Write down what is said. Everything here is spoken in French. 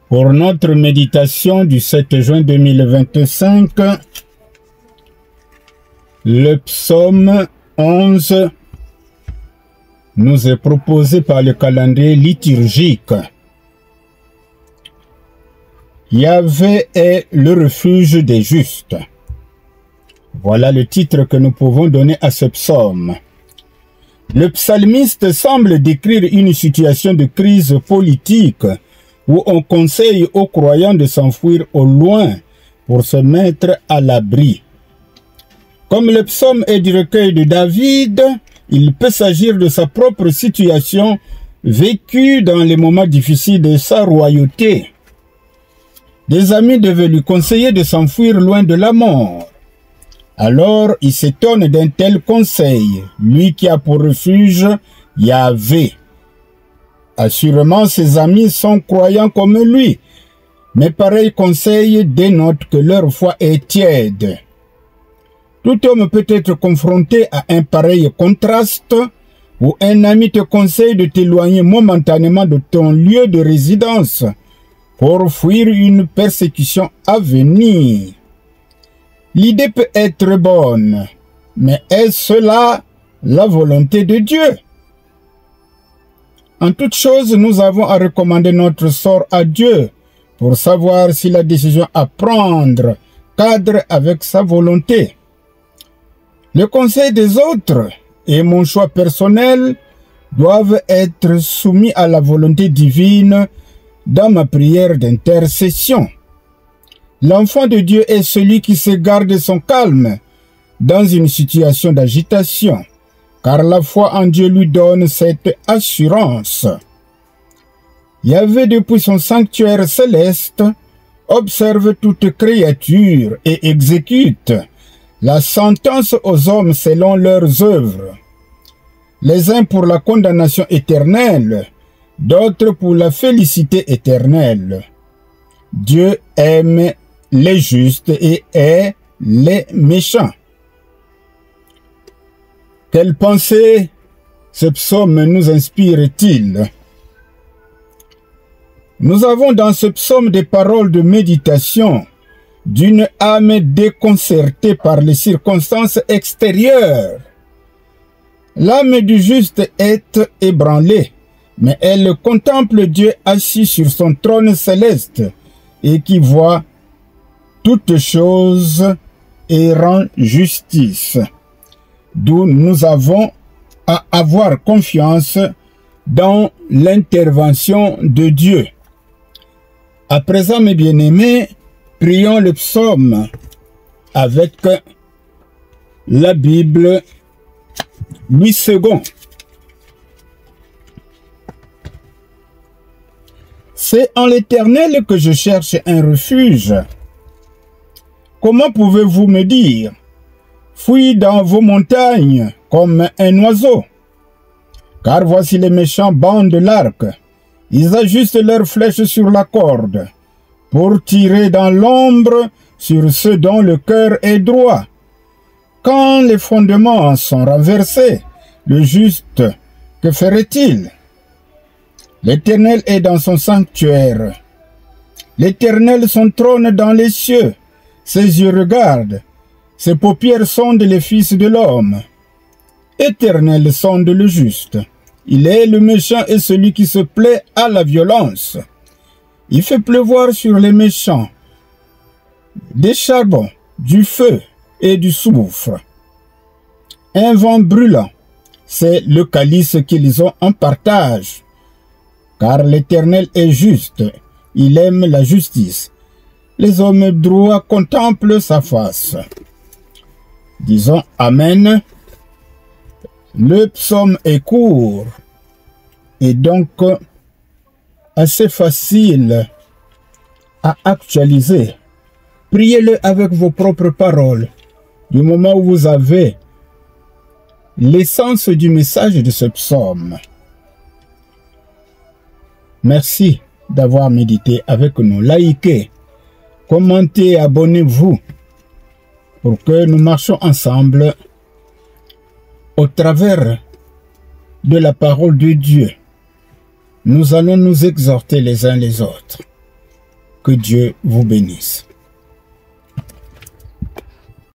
Pour notre méditation du 7 juin 2025, le psaume 11 nous est proposé par le calendrier liturgique. Yahvé est le refuge des justes. Voilà le titre que nous pouvons donner à ce psaume. Le psalmiste semble décrire une situation de crise politique où on conseille aux croyants de s'enfuir au loin pour se mettre à l'abri. Comme le psaume est du recueil de David, il peut s'agir de sa propre situation vécue dans les moments difficiles de sa royauté. Des amis devaient lui conseiller de s'enfuir loin de la mort. Alors il s'étonne d'un tel conseil, lui qui a pour refuge Yahvé. Assurément, ses amis sont croyants comme lui, mais pareil conseil dénote que leur foi est tiède. Tout homme peut être confronté à un pareil contraste où un ami te conseille de t'éloigner momentanément de ton lieu de résidence pour fuir une persécution à venir. L'idée peut être bonne, mais est-ce là la volonté de Dieu? En toute chose, nous avons à recommander notre sort à Dieu pour savoir si la décision à prendre cadre avec sa volonté. Le conseil des autres et mon choix personnel doivent être soumis à la volonté divine dans ma prière d'intercession. L'enfant de Dieu est celui qui se garde son calme dans une situation d'agitation, car la foi en Dieu lui donne cette assurance. Yahvé, depuis son sanctuaire céleste, observe toute créature et exécute la sentence aux hommes selon leurs œuvres. Les uns pour la condamnation éternelle, d'autres pour la félicité éternelle. Dieu aime les justes et hait les méchants. Quelle pensée ce psaume nous inspire-t-il? Nous avons dans ce psaume des paroles de méditation d'une âme déconcertée par les circonstances extérieures. L'âme du juste est ébranlée, mais elle contemple Dieu assis sur son trône céleste et qui voit toutes choses et rend justice. D'où nous avons à avoir confiance dans l'intervention de Dieu. À présent, mes bien-aimés, prions le psaume avec la Bible Louis II. C'est en l'Éternel que je cherche un refuge. Comment pouvez-vous me dire? Fuis dans vos montagnes comme un oiseau. Car voici les méchants bandent l'arc. Ils ajustent leurs flèches sur la corde pour tirer dans l'ombre sur ceux dont le cœur est droit. Quand les fondements sont renversés, le juste, que ferait-il? L'Éternel est dans son sanctuaire. L'Éternel son trône dans les cieux. Ses yeux regardent. Ses paupières sondent les fils de l'homme. Éternel sonde le juste. Il est le méchant et celui qui se plaît à la violence. Il fait pleuvoir sur les méchants des charbons, du feu et du soufre. Un vent brûlant, c'est le calice qu'ils ont en partage. Car l'Éternel est juste, il aime la justice. Les hommes droits contemplent sa face. Disons Amen. Le psaume est court et donc assez facile à actualiser. Priez-le avec vos propres paroles. Du moment où vous avez l'essence du message de ce psaume. Merci d'avoir médité avec nous. Likez, commentez, abonnez-vous pour que nous marchions ensemble au travers de la parole de Dieu. Nous allons nous exhorter les uns les autres. Que Dieu vous bénisse.